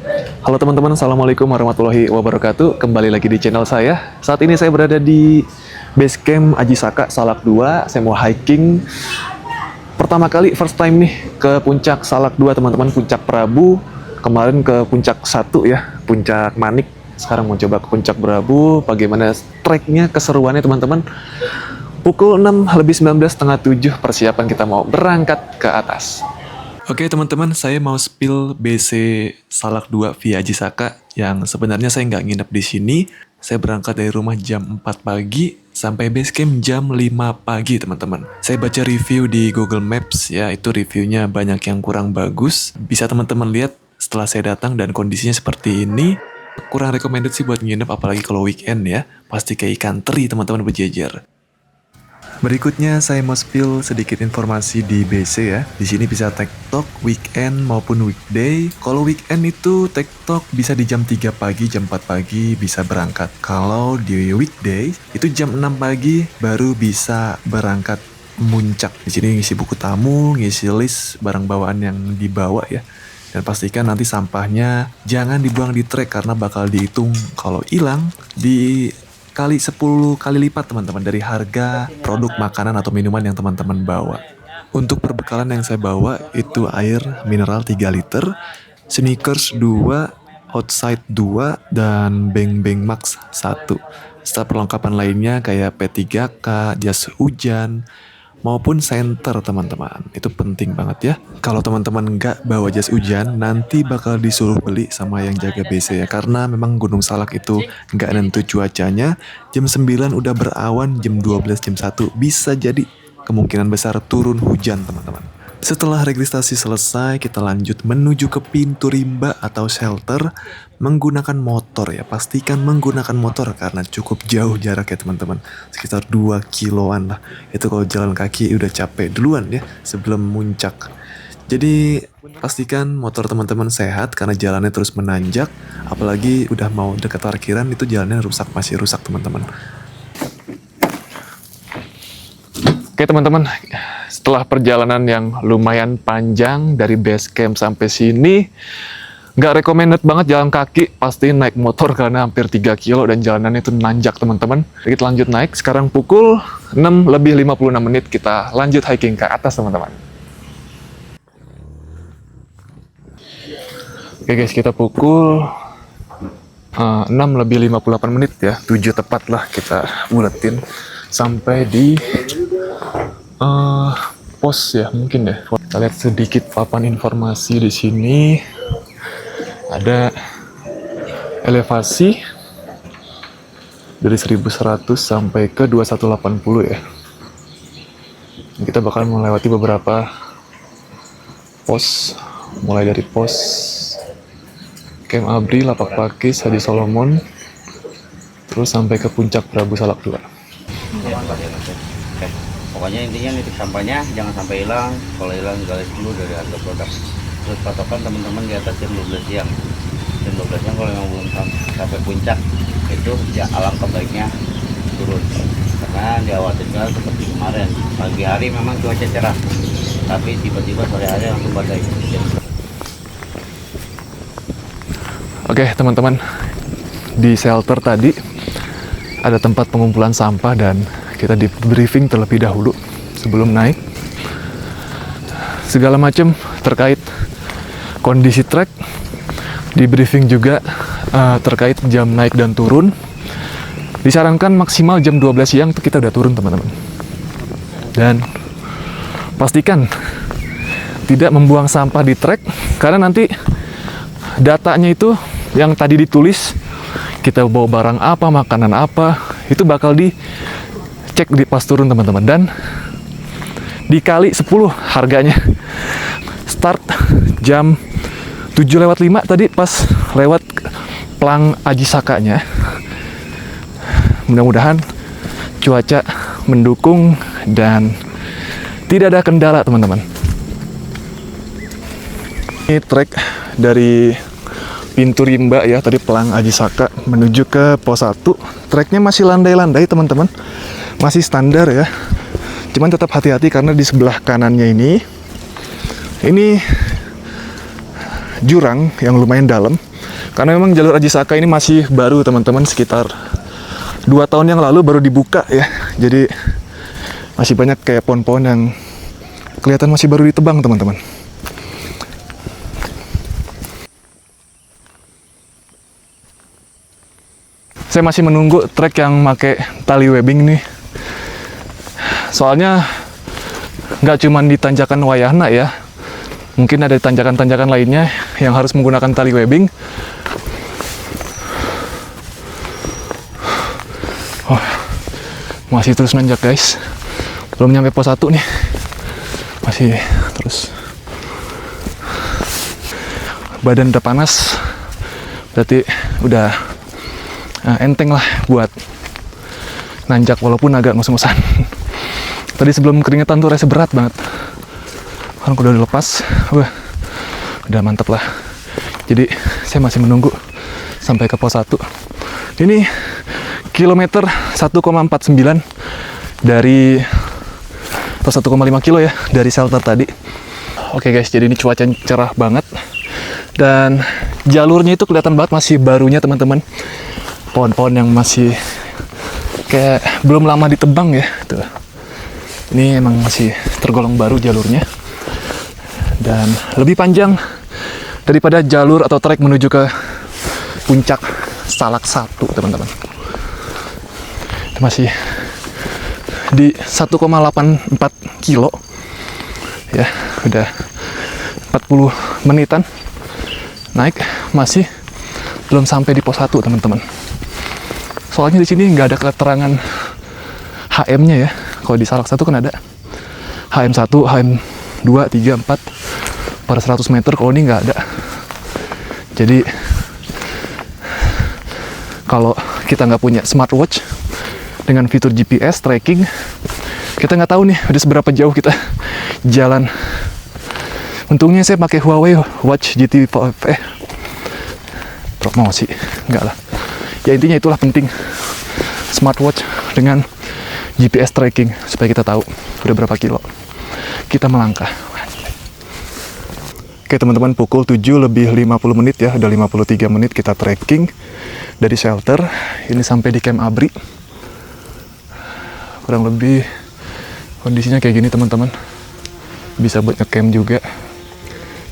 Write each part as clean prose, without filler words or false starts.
Halo teman-teman, Assalamualaikum warahmatullahi wabarakatuh. Kembali lagi di channel saya. Saat ini saya berada di base camp Aji Saka Salak 2. Saya mau hiking. Pertama kali, first time nih ke puncak Salak 2 teman-teman, puncak Prabu. Kemarin ke puncak 1 ya, puncak Manik. Sekarang mau coba ke puncak Prabu. Bagaimana treknya, keseruannya teman-teman. Pukul 6 lebih 19, setengah 7, persiapan kita mau berangkat ke atas. Oke teman-teman, saya mau spill BC Salak 2 via Aji Saka yang sebenarnya saya nggak nginep di sini. Saya berangkat dari rumah jam 4 pagi sampai base camp jam 5 pagi teman-teman. Saya baca review di Google Maps ya, itu reviewnya banyak yang kurang bagus. Bisa teman-teman lihat setelah saya datang dan kondisinya seperti ini. Kurang recommended sih buat nginep apalagi kalau weekend ya. Pasti kayak ikan teri teman-teman berjejer. Berikutnya saya mau spill sedikit informasi di BC ya. Di sini bisa TikTok weekend maupun weekday. Kalau weekend itu TikTok bisa di jam 3 pagi, jam 4 pagi bisa berangkat. Kalau di weekday itu jam 6 pagi baru bisa berangkat muncak. Di sini ngisi buku tamu, ngisi list barang bawaan yang dibawa ya. Dan pastikan nanti sampahnya jangan dibuang di trek karena bakal dihitung kalau hilang di kali 10 kali lipat teman-teman dari harga produk makanan atau minuman yang teman-teman bawa. Untuk perbekalan yang saya bawa itu air mineral 3 liter, sneakers 2, outside 2, dan Bang Bang Max 1. Serta perlengkapan lainnya kayak P3K, jas hujan, maupun senter teman-teman. Itu penting banget ya. Kalau teman-teman nggak bawa jas hujan, nanti bakal disuruh beli sama yang jaga BC ya. Karena memang Gunung Salak itu nggak nentu cuacanya. Jam 9 udah berawan, jam 12, jam 1 bisa jadi kemungkinan besar turun hujan teman-teman. Setelah registrasi selesai, kita lanjut menuju ke pintu rimba atau shelter menggunakan motor ya. Pastikan menggunakan motor karena cukup jauh jarak ya teman-teman. Sekitar 2 kiloan lah. Itu kalau jalan kaki udah capek duluan ya sebelum muncak. Jadi pastikan motor teman-teman sehat karena jalannya terus menanjak. Apalagi udah mau dekat parkiran itu jalannya rusak, masih rusak teman-teman. Oke teman-teman, setelah perjalanan yang lumayan panjang dari base camp sampai sini, nggak recommended banget jalan kaki, pasti naik motor karena hampir 3 kilo dan jalanannya itu nanjak teman-teman. Kita lanjut naik, sekarang pukul 6 lebih 56 menit, kita lanjut hiking ke atas teman-teman. Oke guys, kita pukul 6 lebih 58 menit ya, 7 tepat lah kita buletin sampai di pos ya mungkin ya. Kita lihat sedikit papan informasi di sini. Ada elevasi dari 1100 sampai ke 2180 ya. Kita bakal melewati beberapa pos, mulai dari pos Camp Abri, Lapak Pakis, Haji Solomon, terus sampai ke puncak Prabu Salak 2. Pokoknya intinya nitik sampahnya jangan sampai hilang. Kalau hilang garis dulu dari harga produk. Terus patokan teman-teman di atas jam 12 siang. Jam 12 siang kalau yang belum sampai puncak itu ya alangkah baiknya turun. Karena dikhawatirkan seperti kemarin pagi hari memang cuaca cerah, tapi tiba-tiba sore hari langsung badai. Oke teman-teman, di shelter tadi ada tempat pengumpulan sampah dan kita di briefing terlebih dahulu sebelum naik segala macam terkait kondisi trek, di briefing juga terkait jam naik dan turun. Disarankan maksimal jam 12 siang kita udah turun teman-teman, dan pastikan tidak membuang sampah di trek karena nanti datanya itu yang tadi ditulis kita bawa barang apa, makanan apa, itu bakal dicek di pas turun teman-teman, dan dikali 10 harganya. Start jam 7:05 tadi pas lewat Plang Aji Sakanya. Mudah-mudahan cuaca mendukung dan tidak ada kendala teman-teman. Ini trek dari pintu rimba ya, tadi Plang Aji Saka menuju ke pos 1. Treknya masih landai-landai teman-teman, masih standar ya. Cuman tetap hati-hati karena di sebelah kanannya ini jurang yang lumayan dalam. Karena memang jalur Aji Saka ini masih baru teman-teman, sekitar 2 tahun yang lalu baru dibuka ya. Jadi masih banyak kayak pohon-pohon yang kelihatan masih baru ditebang teman-teman. Saya masih menunggu trek yang pakai tali webbing nih. Soalnya nggak cuma di tanjakan Wayahna ya, mungkin ada tanjakan-tanjakan lainnya yang harus menggunakan tali webbing. Oh, masih terus nanjak guys, belum nyampe pos 1 nih, masih terus. Badan udah panas, berarti udah enteng lah buat nanjak walaupun agak ngos-ngosan. Tadi sebelum keringetan tuh rasa berat banget, kan udah dilepas, udah mantep lah. Jadi saya masih menunggu sampai ke pos 1. Ini kilometer 1,49 dari, atau 1,5 kilo ya dari shelter tadi. Oke guys, jadi ini cuaca cerah banget dan jalurnya itu kelihatan banget masih barunya teman-teman. Pohon-pohon yang masih kayak belum lama ditebang ya tuh. Ini emang masih tergolong baru jalurnya dan lebih panjang daripada jalur atau trek menuju ke puncak Salak 1 teman-teman. Masih di 1,84 kilo ya, udah 40 menitan naik, masih belum sampai di pos 1 teman-teman. Soalnya di sini nggak ada keterangan HM-nya ya. Kalau di Salak 1 kan ada HM1, HM2, 3, 4 per 100 meter. Kalau ini nggak ada. Jadi kalau kita nggak punya smartwatch dengan fitur GPS tracking, kita nggak tahu nih udah seberapa jauh kita jalan. Untungnya saya pakai Huawei Watch GT 5 promosi, enggak lah. Ya intinya itulah penting smartwatch dengan GPS tracking supaya kita tahu udah berapa kilo kita melangkah. Oke teman-teman, pukul 7 lebih 50 menit ya, udah 53 menit kita trekking dari shelter ini sampai di Camp Abri. Kurang lebih kondisinya kayak gini teman-teman, bisa buat ngecamp juga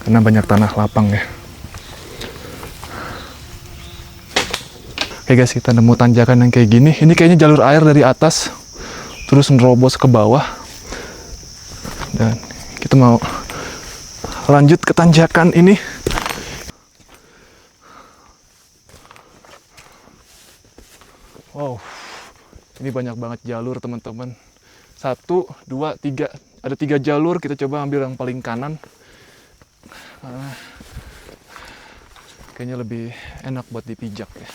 karena banyak tanah lapang ya. Oke guys, kita nemu tanjakan yang kayak gini. Ini kayaknya jalur air dari atas terus nerobos ke bawah dan kita mau lanjut ke tanjakan ini. Wow, ini banyak banget jalur teman-teman. 1, 2, 3, ada 3 jalur. Kita coba ambil yang paling kanan. Kayaknya lebih enak buat dipijak ya.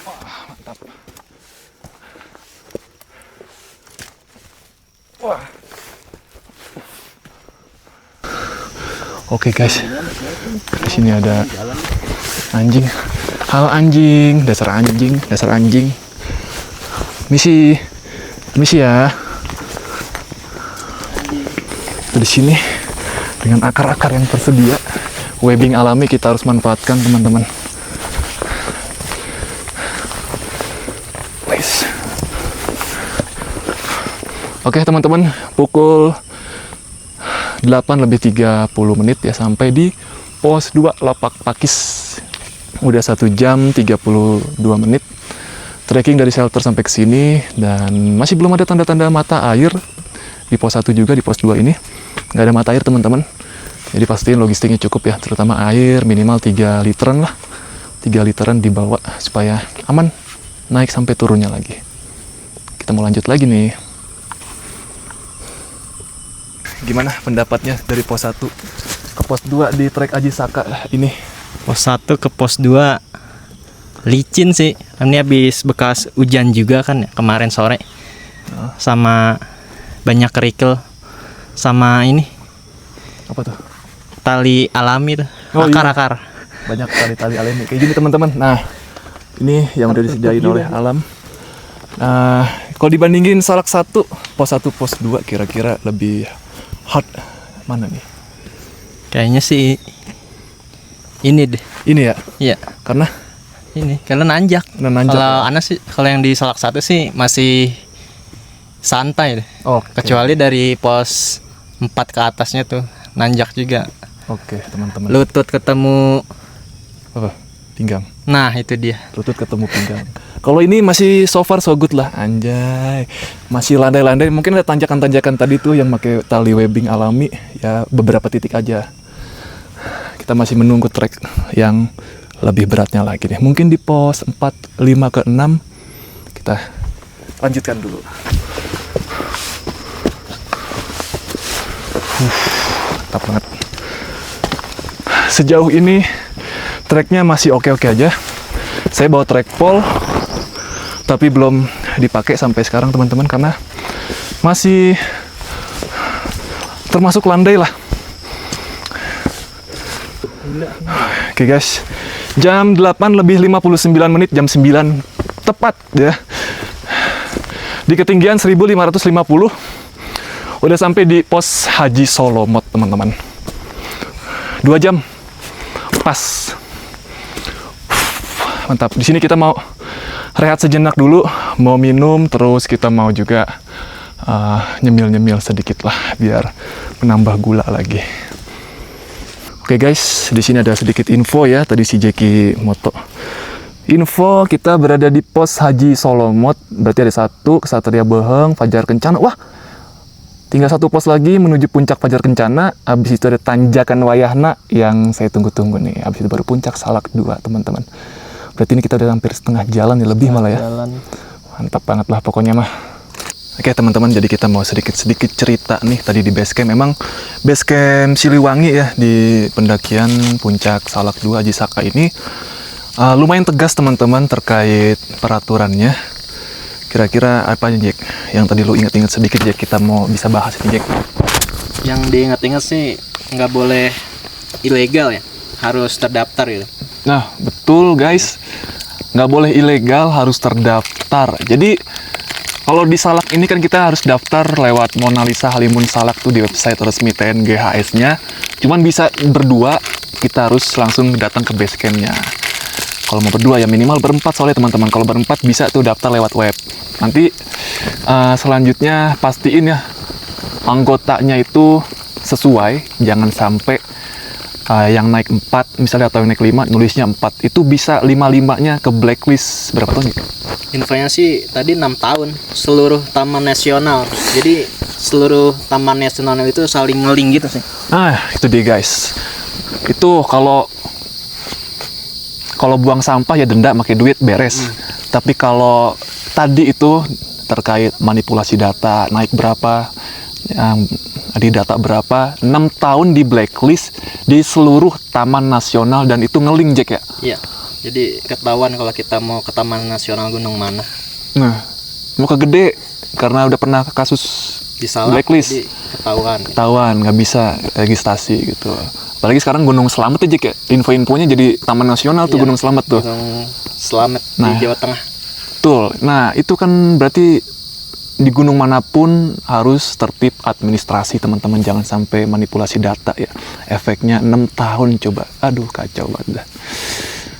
Wah, mantap. Wah. Oke guys, di sini ada anjing. Halo anjing, dasar anjing, dasar anjing. Misi ya. Di sini dengan akar-akar yang tersedia, webbing alami kita harus manfaatkan teman-teman. Oke teman-teman, pukul 8 lebih 30 menit ya sampai di pos 2 Lapak Pakis. Udah 1 jam 32 menit trekking dari shelter sampai ke sini dan masih belum ada tanda-tanda mata air di pos 1 juga. Di pos 2 ini nggak ada mata air teman-teman. Jadi pastiin logistiknya cukup ya, terutama air minimal 3 literan lah. 3 literan dibawa supaya aman naik sampai turunnya lagi. Kita mau lanjut lagi nih. Gimana pendapatnya dari pos 1 ke pos 2 di trek Aji Saka ini? Pos 1 ke pos 2 licin sih. Ini habis bekas hujan juga kan ya, kemarin sore. Sama banyak kerikil. Sama ini. Apa tuh? Tali alami tuh. Oh, akar-akar. Banyak tali-tali alami. Kayak gini teman-teman. Nah, ini yang udah disediain oleh alam. Kalau dibandingin Salak 1, pos 1, pos 2 kira-kira lebih hot mana nih? Kayaknya sih Ini deh. Ini ya? Iya. Karena Ini karena nanjak. Nanjak. Kalau Ana sih, kalau yang di Salak 1 sih masih santai deh. Oke. Kecuali dari pos 4 ke atasnya tuh nanjak juga. Oke, teman-teman. Lutut ketemu. Apa? Pinggang. Nah, itu dia. Lutut ketemu pinggang. Kalau ini masih so far so good lah, anjay. Masih landai-landai. Mungkin ada tanjakan-tanjakan tadi tuh yang pakai tali webbing alami, ya beberapa titik aja. Kita masih menunggu trek yang lebih beratnya lagi deh. Mungkin di pos 4, 5 ke 6 kita lanjutkan dulu. Mantap banget. Sejauh ini treknya masih oke-oke aja. Saya bawa trek pole tapi belum dipakai sampai sekarang teman-teman karena masih termasuk landai lah. Oke guys, jam 8:59, jam 9 tepat ya. Di ketinggian 1550 udah sampai di pos Haji Solomot teman-teman. 2 jam pas. Mantap. Di sini kita mau rehat sejenak dulu, mau minum, terus kita mau juga nyemil-nyemil sedikit lah biar menambah gula lagi. Oke guys, di sini ada sedikit info ya. Tadi si Jeki moto info kita berada di pos Haji Solomot. Berarti ada 1 Kesatria Beheng, Fajar Kencana. Wah, tinggal 1 pos lagi menuju puncak Fajar Kencana. Habis itu ada Tanjakan Wayahna yang saya tunggu-tunggu nih. Habis itu baru puncak Salak 2 teman-teman. Berarti ini kita udah hampir setengah jalan ya, lebih malah ya. Mantap banget lah pokoknya mah. Oke teman-teman, jadi kita mau sedikit cerita nih tadi di base camp. Memang base camp Siliwangi ya di pendakian puncak Salak 2 Haji Saka ini lumayan tegas teman-teman terkait peraturannya. Kira-kira apa aja Jack yang tadi lu ingat-ingat sedikit Jack, kita mau bisa bahas ini Jack? Yang diingat-ingat sih nggak boleh ilegal ya, harus terdaftar gitu. Nah betul guys, nggak boleh ilegal, harus terdaftar. Jadi kalau di Salak ini kan kita harus daftar lewat Mona Lisa Halimun Salak tuh di website resmi TNGHS-nya. Cuman bisa berdua, kita harus langsung datang ke base camp-nya. Kalau mau berdua ya minimal berempat soalnya teman-teman. Kalau berempat bisa tuh daftar lewat web. Nanti selanjutnya pastiin ya anggotanya itu sesuai, jangan sampai yang naik 4 misalnya atau yang naik 5 nulisnya 4 itu bisa 5-5-nya ke blacklist. Berapa tahun nih? Infonya sih tadi 6 tahun seluruh taman nasional. Jadi seluruh taman nasional itu saling ngeling gitu sih. Nah, itu dia guys. Itu kalau buang sampah ya denda, pakai duit beres. Tapi kalau tadi itu terkait manipulasi data, naik berapa, yang di data berapa, 6 tahun di blacklist di seluruh taman nasional dan itu ngeling Jack ya? Iya. Jadi ketahuan kalau kita mau ke Taman Nasional Gunung Mana. Nah, mau ke gede karena udah pernah kasus Di Salak, blacklist. jadi ketahuan. Ketahuan, nggak bisa registrasi gitu. Apalagi sekarang Gunung Slamet aja kayak info-infonya jadi Taman Nasional tuh Iya, Gunung Slamet tuh. Gunung Slamet Nah. di Jawa Tengah. Betul. Nah, itu kan berarti di gunung manapun harus tertib administrasi teman-teman, jangan sampai manipulasi data ya. Efeknya 6 tahun coba. Aduh, kacau banget dah.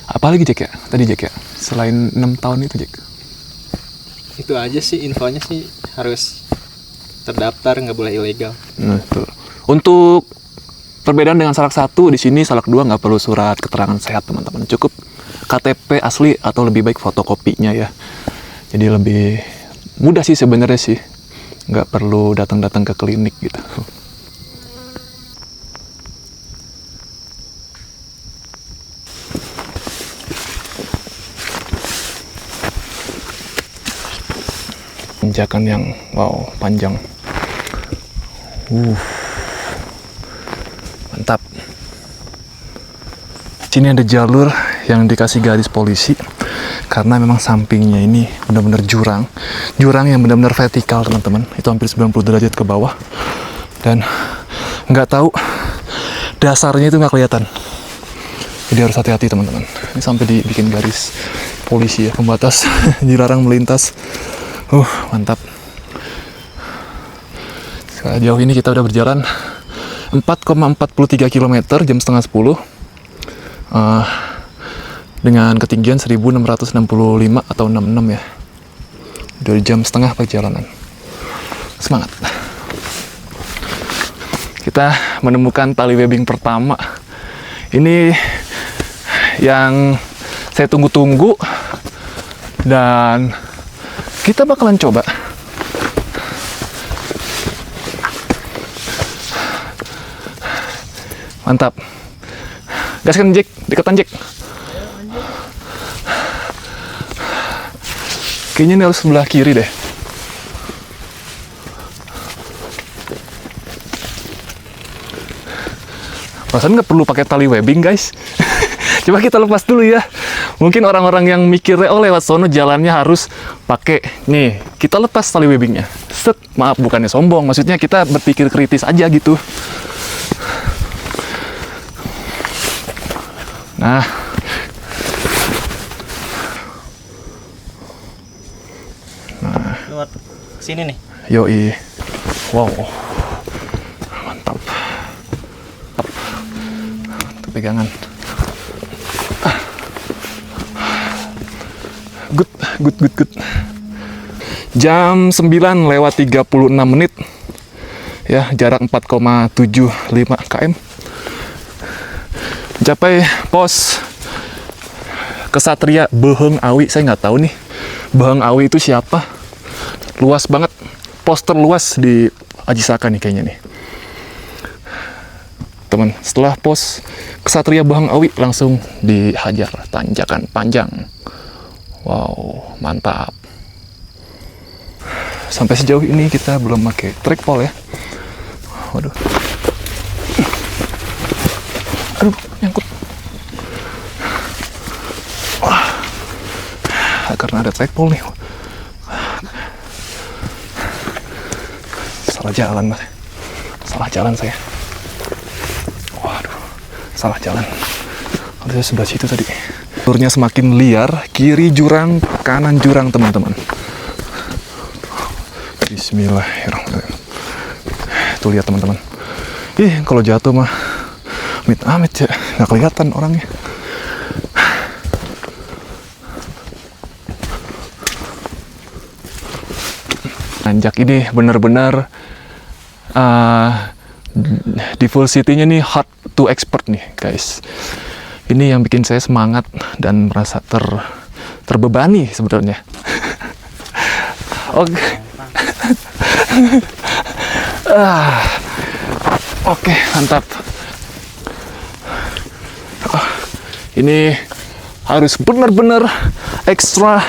Apalagi Jack ya? Tadi Jack ya? Selain 6 tahun itu Jack? Itu aja sih infonya sih, harus terdaftar, nggak boleh ilegal. Nah, betul. Untuk perbedaan dengan Salak 1, di sini Salak 2 nggak perlu surat keterangan sehat teman-teman. Cukup KTP asli atau lebih baik fotokopinya ya. Jadi lebih mudah sih sebenarnya sih. Nggak perlu datang-datang ke klinik gitu. Tanjakan yang wow panjang. Mantap. Sini ada jalur yang dikasih garis polisi karena memang sampingnya ini benar-benar jurang yang benar-benar vertikal teman-teman. Itu hampir 90 derajat ke bawah dan nggak tahu dasarnya itu nggak kelihatan. Jadi harus hati-hati teman-teman. Ini sampai dibikin garis polisi ya, pembatas dilarang melintas. Mantap. Sejauh ini kita udah berjalan 4,43 km jam setengah 10. dengan ketinggian 1665 atau 66 ya. 2 jam setengah perjalanan. Semangat. Kita menemukan tali webbing pertama. Ini yang saya tunggu-tunggu dan kita bakalan coba. Mantap. Gaskan Jack, deketan Jack. Kayaknya ini harus sebelah kiri deh. Perasaan nggak perlu pakai tali webbing guys. Coba kita lepas dulu ya. Mungkin orang-orang yang mikirnya oh lewat sono jalannya harus pakai nih. Kita lepas tali webbingnya. Set, maaf bukannya sombong. Maksudnya kita berpikir kritis aja gitu. Nah. Lewat sini nih. Yoi. Wow. Mantap. Pegangan. Good. Jam 9 lewat 36 menit. Ya, jarak 4,75 km. Mencapai pos Kesatria Beheng Awi. Saya nggak tahu nih Beheng Awi itu siapa. Luas banget, pos terluas di Ajisaka nih kayaknya nih. Teman, setelah pos Kesatria Beheng Awi langsung dihajar tanjakan panjang. Wow, mantap. Sampai sejauh ini kita belum pakai trackpole ya. Waduh. Aduh, nyangkut. Wah. Karena ada trackpole nih. Salah jalan, Mas. Salah jalan saya. Waduh. Salah jalan. Harusnya sebelah situ tadi. Jalurnya semakin liar, kiri jurang, kanan jurang, teman-teman. Bismillahirrahmanirrahim. Tuh lihat teman-teman. Ih, kalau jatuh mah amit-amit ya, nggak kelihatan orangnya. Nanjak ini benar-benar di full city-nya nih hard to expert nih guys. Ini yang bikin saya semangat dan merasa terbebani sebenarnya. Oke. Oke, mantap. Ini harus benar-benar extra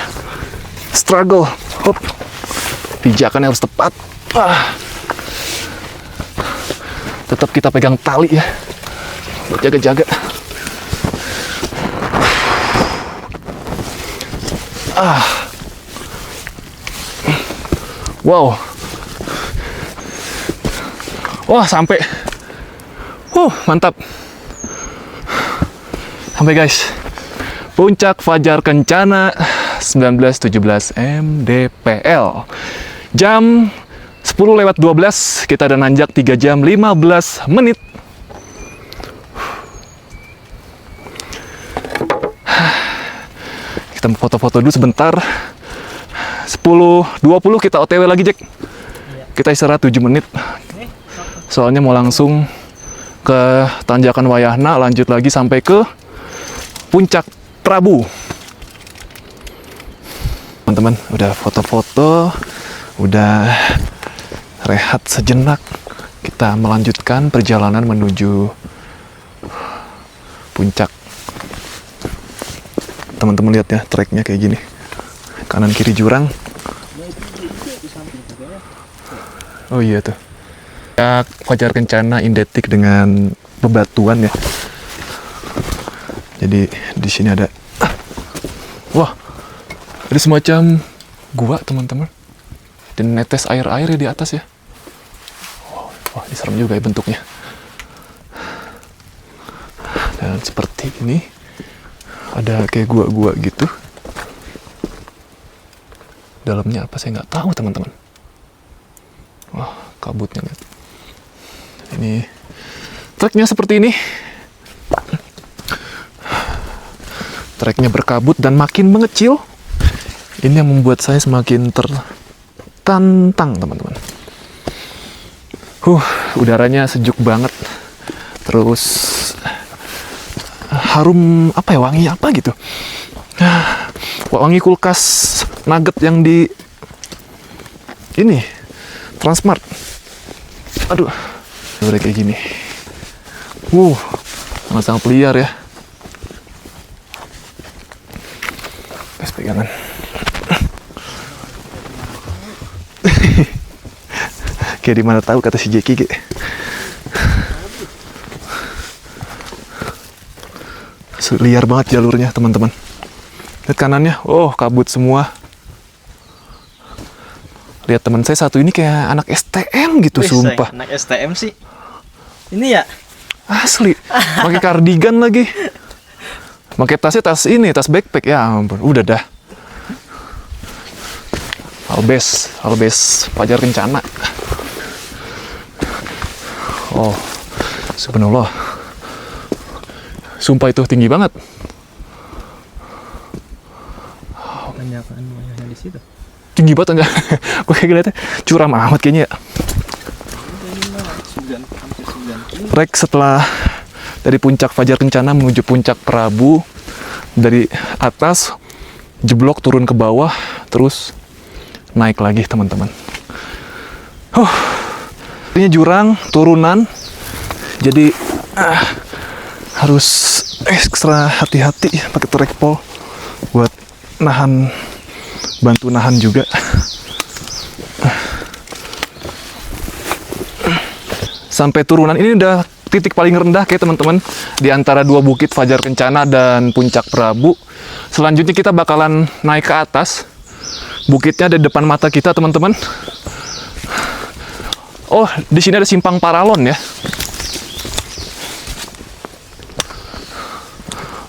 struggle. Hop. Pijakannya harus tepat. Tetap kita pegang tali ya. Jaga-jaga. Wow. Wah, sampai. Mantap. Sampai guys. Puncak Fajar Kencana 1917 mdpl. Jam 10 lewat 12 kita udah nanjak 3 jam 15 menit. Kita foto-foto dulu sebentar. 10.20 kita OTW lagi, Jack. Kita istirahat 7 menit. Soalnya mau langsung ke tanjakan Wayahna, lanjut lagi sampai ke Puncak Prabu. Teman-teman, udah foto-foto, udah rehat sejenak. Kita melanjutkan perjalanan menuju puncak. Teman-teman lihat ya, treknya kayak gini. Kanan kiri jurang. Oh iya tuh. Ya, Fajar Kencana identik dengan bebatuan ya. Jadi di sini ada wah, ada semacam gua teman-teman. Dan netes air-air di atas ya. Wah, ini serem juga ya bentuknya. Dan seperti ini ada kayak gua-gua gitu. Dalamnya apa saya nggak tahu teman-teman. Wah, kabutnya lihat. Ini treknya seperti ini. Treknya berkabut dan makin mengecil. Ini yang membuat saya semakin tertantang, teman-teman. Udaranya sejuk banget. Terus harum apa ya, wangi apa gitu. Wangi kulkas nugget yang di ini Transmart. Aduh, udah kayak gini. Sangat liar ya. Gas pegangan. Kayak di mana tahu kata si Jeki. Liar banget jalurnya, teman-teman. Lihat kanannya, kabut semua. Lihat teman saya satu ini kayak anak STM gitu, sumpah. Anak STM sih. Ini ya? Asli. Pakai kardigan lagi. Pakai tasnya tas backpack, ya ampun. Udah dah. Albes Fajar Kencana. Subhanallah. Sumpah itu tinggi banget. Tanjakan wayahnya di situ. Tinggi banget aja. Gue kayak ngeliatnya curam amat kayaknya ya. Trek setelah dari puncak Fajar Kencana menuju puncak Prabu, dari atas jeblok turun ke bawah, terus naik lagi, teman-teman. Ini jurang turunan, jadi harus ekstra hati-hati pakai trekpol buat bantu nahan juga. Sampai turunan ini udah titik paling rendah kayak teman-teman, di antara dua bukit Fajar Kencana dan puncak Prabu. Selanjutnya kita bakalan naik ke atas. Bukitnya ada di depan mata kita, teman-teman. Di sini ada simpang paralon ya.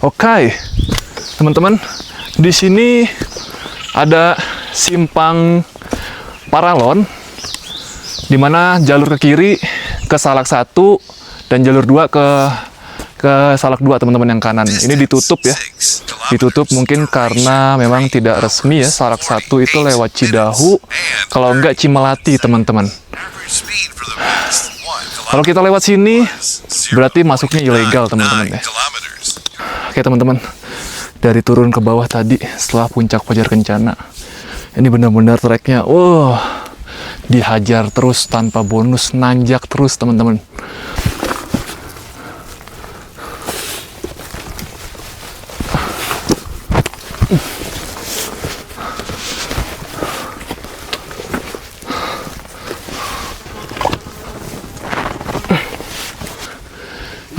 Oke, teman-teman, di sini ada simpang paralon, di mana jalur ke kiri ke Salak 1 dan jalur 2 ke Salak 2, teman-teman, yang kanan. Ini ditutup ya. Ditutup mungkin karena memang tidak resmi ya. Salak 1 itu lewat Cidahu, kalau enggak Cimelati, teman-teman. Kalau kita lewat sini berarti masuknya ilegal, teman-teman ya. Oke, teman-teman. Dari turun ke bawah tadi setelah puncak Fajar Kencana. Ini benar-benar treknya dihajar terus tanpa bonus, nanjak terus, teman-teman.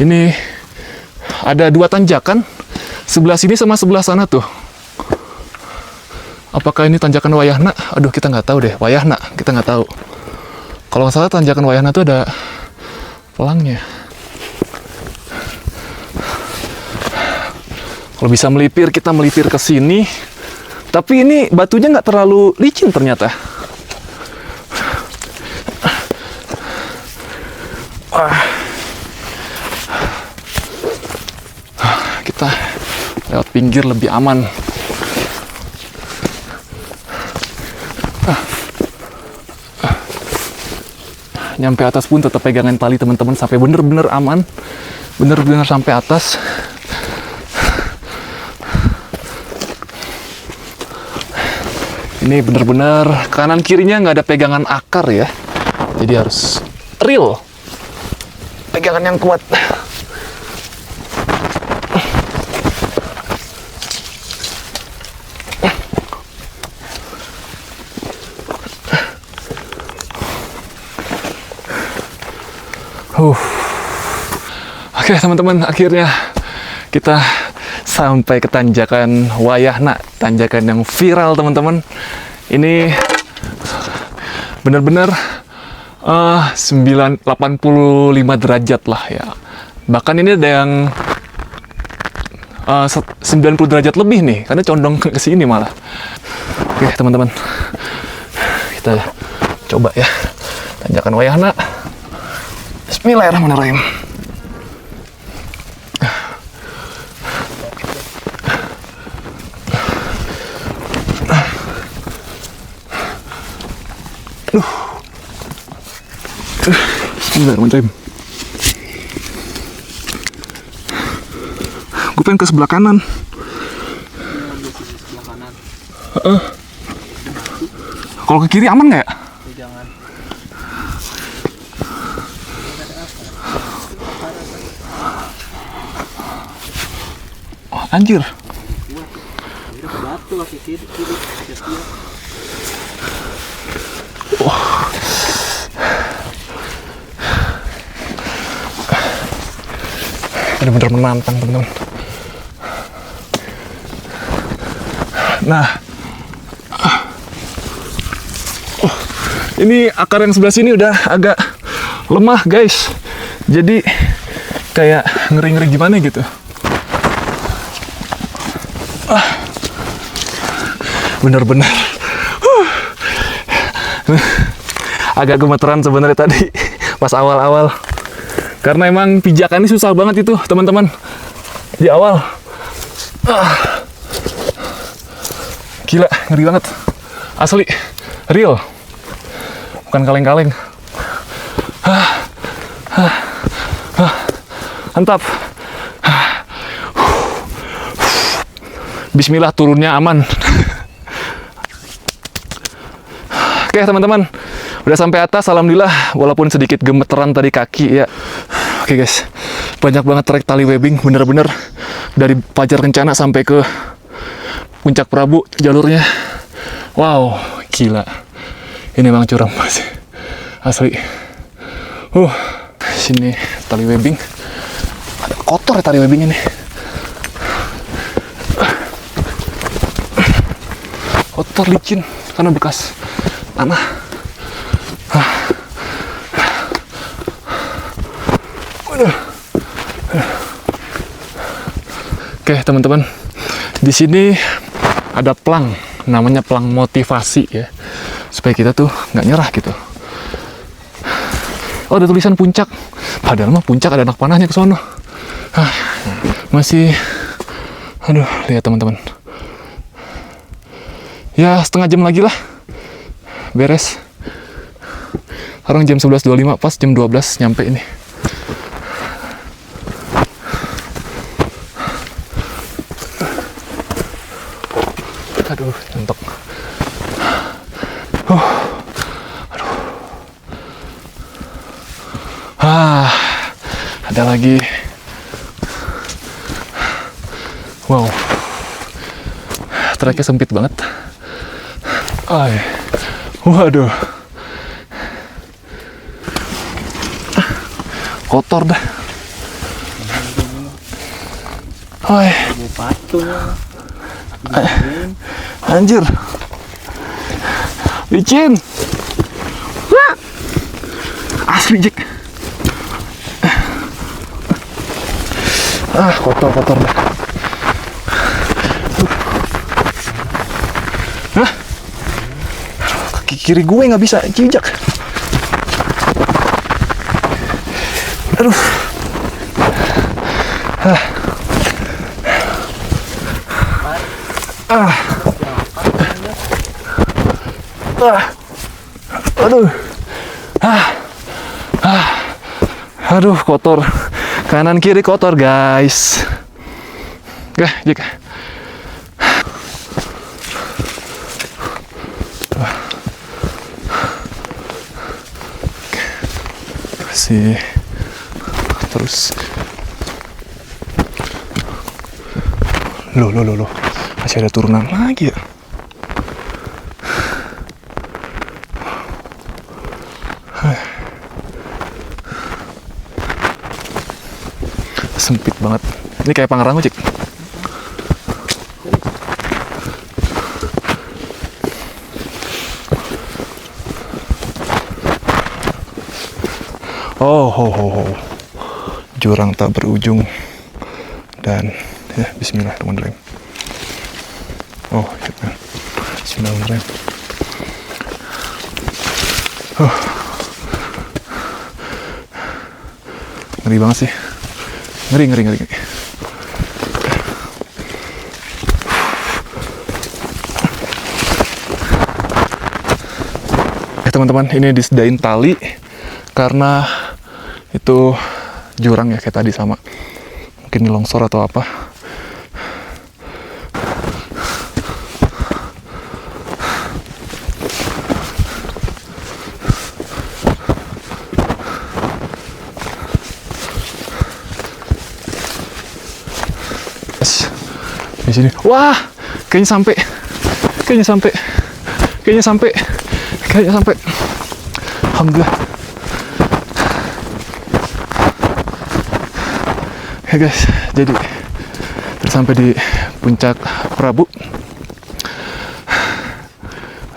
Ini ada dua tanjakan, sebelah sini sama sebelah sana tuh. Apakah ini tanjakan Wayahna? Aduh, kita nggak tahu deh. Wayahna, kita nggak tahu. Kalau nggak salah tanjakan Wayahna tuh ada pelangnya. Kalau bisa melipir, kita melipir ke sini. Tapi ini batunya nggak terlalu licin ternyata. Kita lewat pinggir lebih aman. Nyampe atas pun tetap pegangan tali, teman-teman, sampai bener-bener aman, bener-bener sampai atas. Ini bener-bener kanan kirinya nggak ada pegangan akar ya, jadi harus real, pegangan yang kuat. Oke, teman-teman, akhirnya kita sampai ke tanjakan Wayahna, tanjakan yang viral, teman-teman. Ini benar-benar 85 derajat lah ya. Bahkan ini ada yang 90 derajat lebih nih, karena condong ke sini malah. Oke, teman-teman, kita coba ya tanjakan Wayahna. Bismillahirrahmanirrahim. Bismillahirrahmanirrahim. Gue pengen ke sebelah kanan. Kalau ke kiri aman nggak ya? Jangan. Oh, anjir. Batu kaki kiri. Bener-bener menantang, teman-teman. Nah, ini akar yang sebelah sini udah agak lemah, guys. Jadi kayak ngeri-ngeri gimana gitu. Bener-bener agak gemeteran sebenarnya tadi pas awal-awal, karena emang pijakannya susah banget itu, teman-teman, di awal. Gila, ngeri banget, asli, real, bukan kaleng-kaleng. Mantap. Bismillah, turunnya aman. Oke, teman-teman, udah sampai atas, alhamdulillah, walaupun sedikit gemeteran tadi kaki ya. Oke guys, banyak banget trek tali webbing, bener-bener dari Pajar Kencana sampai ke Puncak Prabu jalurnya. Wow, gila. Ini emang curam masih, asli. Sini tali webbing. Ada kotor ya tali webbing ini. Kotor, licin karena bekas tanah. Oke, teman-teman, di sini ada plang, namanya plang motivasi ya, supaya kita tuh nggak nyerah gitu. Oh, ada tulisan puncak, padahal mah puncak ada anak panahnya ke sono. Masih, aduh, lihat teman-teman. Ya, setengah jam lagi lah beres. Sekarang jam 11.25, pas jam 12 nyampe ini. Aduh, nyentok. Ada lagi. Wow, treknya sempit banget. Waduh, kotor dah. Anjir, licin. Asli, Jack. Kotor dah. Kaki kiri gue nggak bisa jejak. Aduh. Aduh. Aduh, kotor. Kanan kiri kotor, guys. Oke, Jika. Kasih terus. Loh. Masih ada turunan lagi ya. Sempit banget. Ini kayak Pangrango, Cik. Jurang tak berujung. Dan ya, bismillahirrahmanirrahim. Bismillahirrahmanirrahim. Ngeri banget sih. Ngeri. Oke teman-teman, ini disediain tali karena itu jurang ya kayak tadi, sama mungkin ini longsor atau apa. Di sini, wah, kayaknya sampai. Alhamdulillah. Oke guys, jadi terus sampai di puncak Prabu.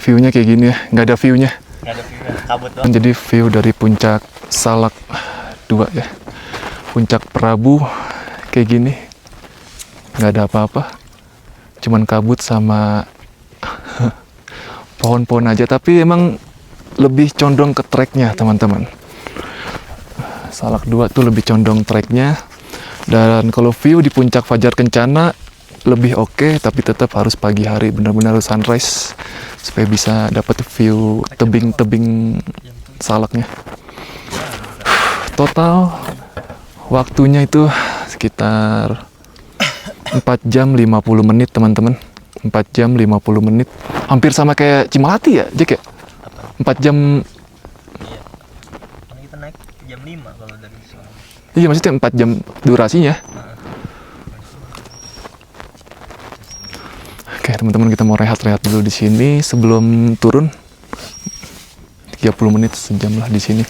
View-nya kayak gini ya, nggak ada view-nya. Nggak ada view, kabut doang. Jadi view dari puncak Salak 2 ya. Puncak Prabu kayak gini. Nggak ada apa-apa. Cuman kabut sama pohon-pohon aja, tapi emang lebih condong ke treknya teman-teman. Salak 2 tuh lebih condong treknya. Dan kalau view di puncak Fajar Kencana lebih oke, tapi tetap harus pagi hari, benar-benar harus sunrise supaya bisa dapat view tebing-tebing salaknya. Total waktunya itu sekitar 4 jam 50 menit teman-teman. 4 jam 50 menit. Hampir sama kayak Cimalati ya, Jack ya? 4 jam. Iya. Kan kita naik jam 5 kalau dari sini. Iya, maksudnya 4 jam durasinya. Oke, teman-teman, kita mau rehat-rehat dulu di sini sebelum turun. 30 menit, sejam lah di sini.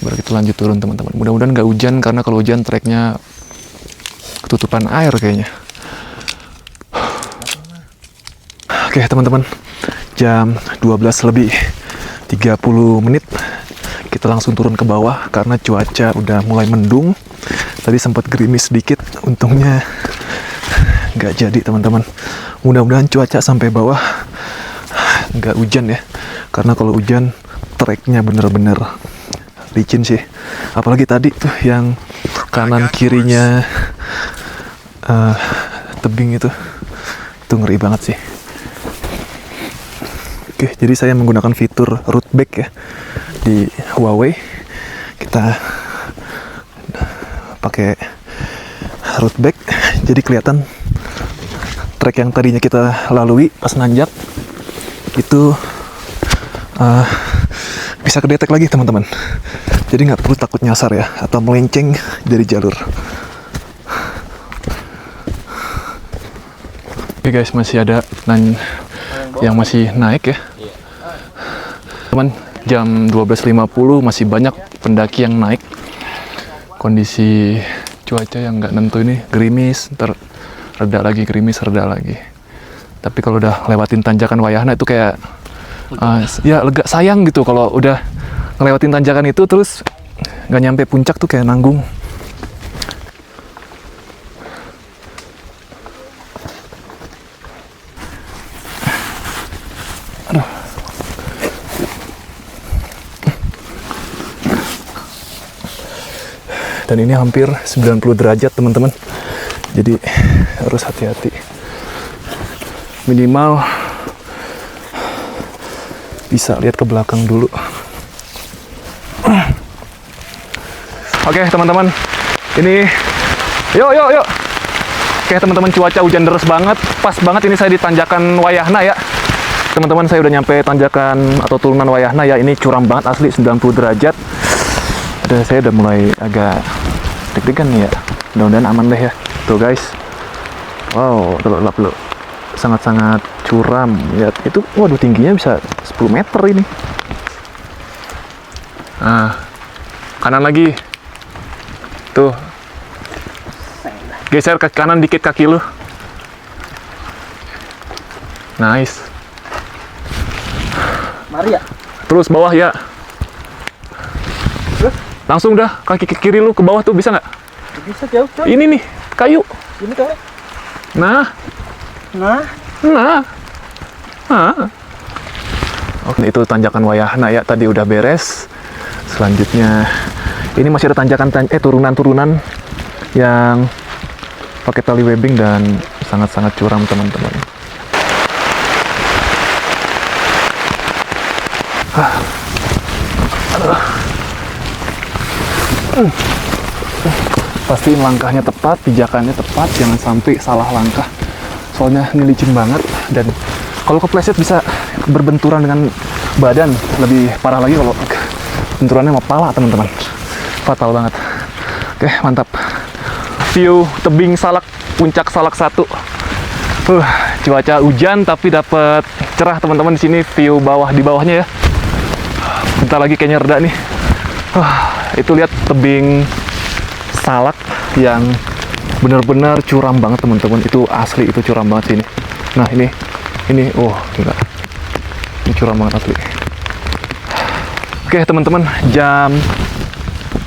Baru kita lanjut turun, teman-teman. Mudah-mudahan nggak hujan, karena kalau hujan treknya ketutupan air kayaknya. Oke teman-teman, jam 12 lebih 30 menit kita langsung turun ke bawah karena cuaca udah mulai mendung. Tadi sempat gerimis sedikit, untungnya nggak jadi teman-teman. Mudah-mudahan cuaca sampai bawah nggak hujan ya, karena kalau hujan treknya bener-bener licin sih. Apalagi tadi tuh yang kanan kirinya tebing itu ngeri banget sih. Oke, jadi saya menggunakan fitur route back ya di Huawei. Kita pakai route back, jadi kelihatan trek yang tadinya kita lalui pas nanjak itu bisa kedetek lagi teman-teman. Jadi nggak perlu takut nyasar ya atau melenceng dari jalur. Oke guys, masih ada yang masih naik ya. Teman, jam 12.50 masih banyak pendaki yang naik. Kondisi cuaca yang nggak nentu ini, gerimis, ntar reda lagi, gerimis, reda lagi. Tapi kalau udah lewatin tanjakan Wayahna itu kayak ya lega, sayang gitu kalau udah ngelewatin tanjakan itu terus nggak nyampe puncak tuh kayak nanggung. Aduh. Dan ini hampir 90 derajat teman-teman, jadi harus hati-hati. Minimal bisa lihat ke belakang dulu. Oke teman-teman, ini yuk. Oke teman-teman, cuaca hujan deras banget, pas banget ini saya di tanjakan Wayahna ya. Teman-teman, saya udah nyampe tanjakan atau turunan Wayahna ya. Ini curam banget asli, 90 derajat. Saya udah mulai agak deg-degan nih ya. Mudah-mudahan aman deh ya. Tuh guys, wow, gelap loh, sangat-sangat curam ya. Itu waduh, tingginya bisa 10 meter ini. Nah, kanan lagi tuh, geser ke kanan dikit kaki lu. Nice. Mari ya. Terus bawah ya. Langsung dah kaki ke kiri lu ke bawah tuh, bisa nggak? Bisa jauh, coy. Ini nih kayu. Ini coy. Nah. Oke, itu tanjakan Wayahna ya, tadi udah beres. Selanjutnya ini masih ada tanjakan turunan-turunan yang pakai tali webbing dan sangat-sangat curam teman-teman. Pastiin langkahnya tepat, pijakannya tepat, jangan sampai salah langkah. Soalnya ini licin banget, dan kalau kepleset bisa berbenturan dengan badan. Lebih parah lagi kalau benturannya sama pala, teman-teman. Fatal banget. Oke, mantap. View tebing Salak, puncak Salak 1. Cuaca hujan tapi dapat cerah, teman-teman. Di sini view bawah, di bawahnya ya. Bentar lagi kayaknya reda nih. Itu lihat tebing Salak yang benar-benar curam banget, teman-teman. Itu asli, itu curam banget sini. Nah, ini oh enggak, ini curam banget asli. Oke, teman-teman, jam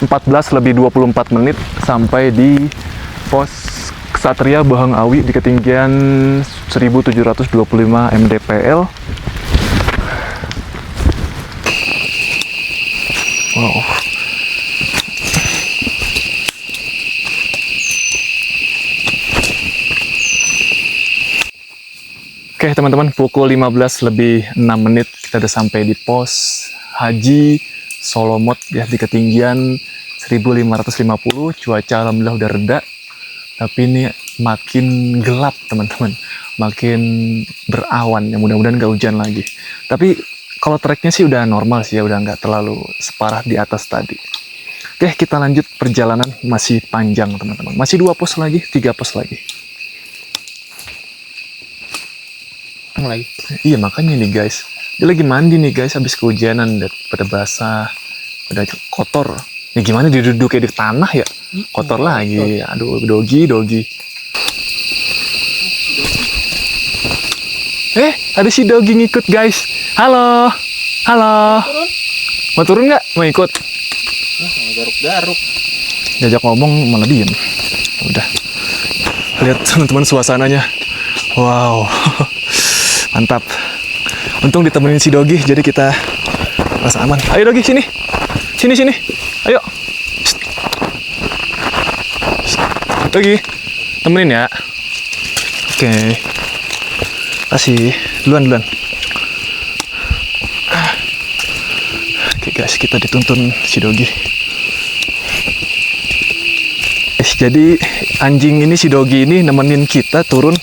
14:24 sampai di pos Ksatria Bohong Awi di ketinggian 1725 mdpl. Wow. Oke, teman-teman, pukul 15:06 kita udah sampai di pos Haji Solomot ya, di ketinggian 1550. Cuaca alhamdulillah udah reda, tapi ini makin gelap, teman-teman. Makin berawan, ya mudah-mudahan nggak hujan lagi. Tapi kalau treknya sih udah normal sih ya, udah nggak terlalu separah di atas tadi. Oke, kita lanjut perjalanan, masih panjang, teman-teman. Masih 2 pos lagi, 3 pos lagi. Lagi. Iya, makanya nih guys, dia lagi mandi nih guys, habis kehujanan, pada basah, pada kotor. Nih gimana diduduk kayak di tanah ya, kotor lagi. Aduh, dogi. Ada si dogi ngikut guys. Halo. Mau turun nggak? Mau ikut? Garuk-garuk. Diajak ngomong malah diem. Udah. Lihat teman-teman suasananya. Wow. Mantap. Untung ditemenin si Dogi, jadi kita merasa aman. Ayo Dogi, sini. Ayo. Dogi, temenin ya. Oke. Kasih. Duluan. Oke guys, kita dituntun si Dogi. Jadi anjing ini, si Dogi ini nemenin kita turun.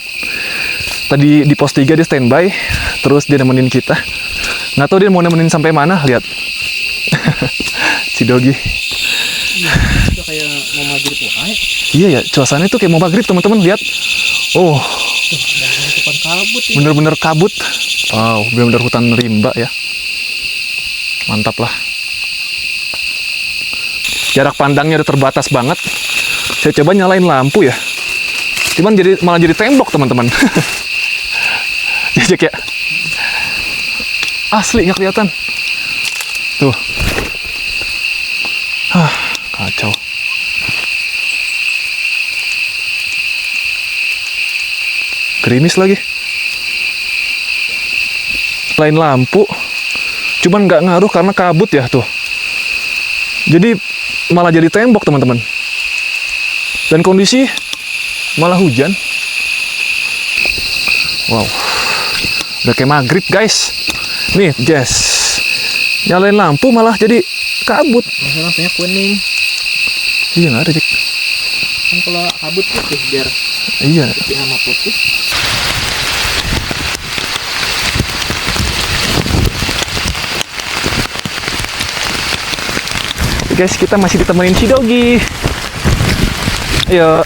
Tadi di pos 3 dia standby, terus dia nemenin kita. Nggak tahu dia mau nemenin sampai mana, lihat. Si Dogi. Itu kayak mau maghrib wahai. Iya ya, suasananya tuh kayak mau maghrib, teman-teman, lihat. Oh, Depan kabut ya. bener-bener kabut. Wow, bener-bener hutan rimba ya. Mantap lah. Jarak pandangnya udah terbatas banget. Saya coba nyalain lampu ya. Cuman malah jadi tembok, teman-teman. Jejak ya. Asli nggak kelihatan. Tuh. Kacau. Gerimis lagi. Lain lampu. Cuman nggak ngaruh karena kabut ya tuh. Jadi malah jadi tembok, teman-teman. Dan kondisi malah hujan. Wow. Udah kayak maghrib guys. Nih guys, nyalain lampu malah jadi kabut. Masa lampunya kuning. Iya, nggak ada Jack. Kan kalau kabut putih biar Iya. putih sama putih. Guys, kita masih ditemenin si Dogi. Ayo,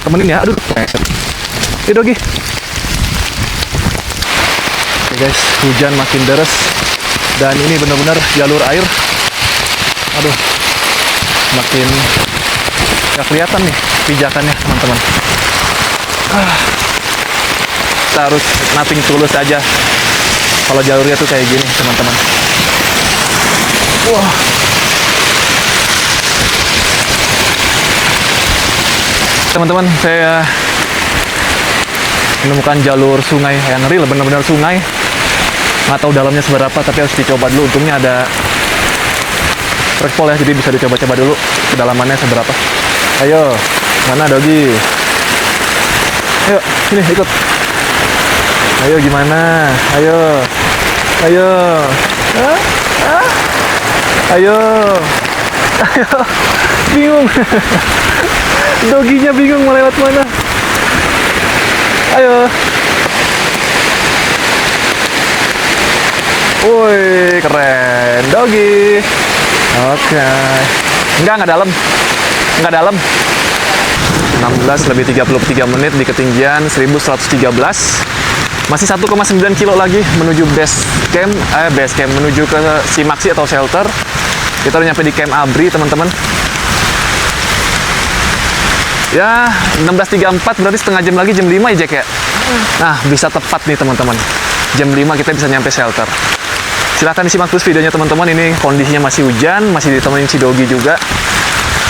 temenin ya. Aduh. Ayo Dogi. Oke guys, hujan makin deras. Dan ini benar-benar jalur air. Aduh. Makin nggak kelihatan nih pijakannya, teman-teman. Kita harus nothing tulus aja kalau jalurnya tuh kayak gini, teman-teman. Wah. Teman-teman, saya menemukan jalur sungai yang real, benar-benar sungai. Nggak tahu dalamnya seberapa, tapi harus dicoba dulu. Untungnya ada trackpole ya, jadi bisa dicoba-coba dulu kedalamannya seberapa. Ayo, mana Dogi? Ayo, sini ikut. Ayo gimana? Ayo. Ayo. Ayo. Bingung. Doginya bingung mau lewat mana. Ayo. Woi, keren. Dogi. Oke. Enggak dalam. Enggak dalam. 16 lebih 33 menit di ketinggian 1113. Masih 1,9 kilo lagi menuju base camp, menuju ke Simaksi atau shelter. Kita udah nyampe di Camp Abri, teman-teman. Ya, 16.34 berarti setengah jam lagi, jam 5 ya, Jack ya? Nah, bisa tepat nih, teman-teman. Jam 5 kita bisa nyampe shelter. Silahkan disimak terus videonya, teman-teman. Ini kondisinya masih hujan, masih ditemenin si Dogi juga.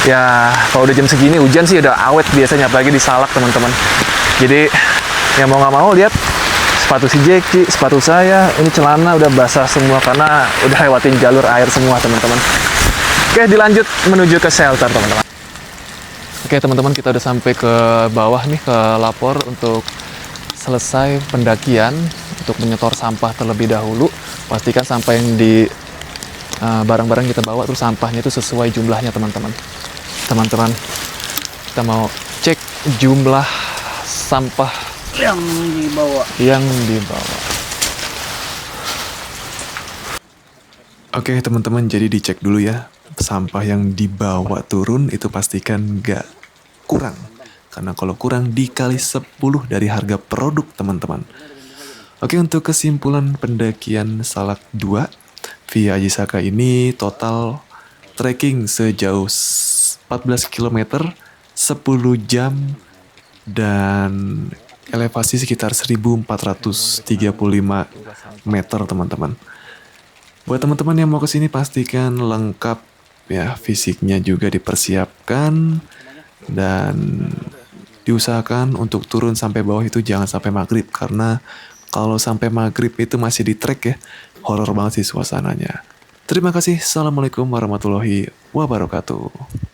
Ya, kalau udah jam segini hujan sih udah awet biasanya, apalagi di Salak, teman-teman. Jadi, ya mau nggak mau lihat sepatu si Jeki, sepatu saya, ini celana udah basah semua karena udah lewatin jalur air semua, teman-teman. Oke, dilanjut menuju ke shelter, teman-teman. Oke, teman-teman, kita udah sampai ke bawah nih, ke Lapor untuk selesai pendakian, untuk menyetor sampah terlebih dahulu. Pastikan sampah yang di barang-barang kita bawa terus sampahnya itu sesuai jumlahnya, teman-teman. Teman-teman, kita mau cek jumlah sampah yang dibawa. Oke, teman-teman, jadi dicek dulu ya. Sampah yang dibawa turun itu pastikan nggak kurang. Karena kalau kurang dikali 10 dari harga produk, teman-teman. Oke, untuk kesimpulan pendakian Salak 2 via Ajisaka ini total trekking sejauh 14 km, 10 jam, dan elevasi sekitar 1435 meter, teman-teman. Buat teman-teman yang mau kesini pastikan lengkap ya, fisiknya juga dipersiapkan, dan diusahakan untuk turun sampai bawah itu jangan sampai maghrib, karena kalau sampai maghrib itu masih di trek ya, horor banget sih suasananya. Terima kasih. Assalamualaikum warahmatullahi wabarakatuh.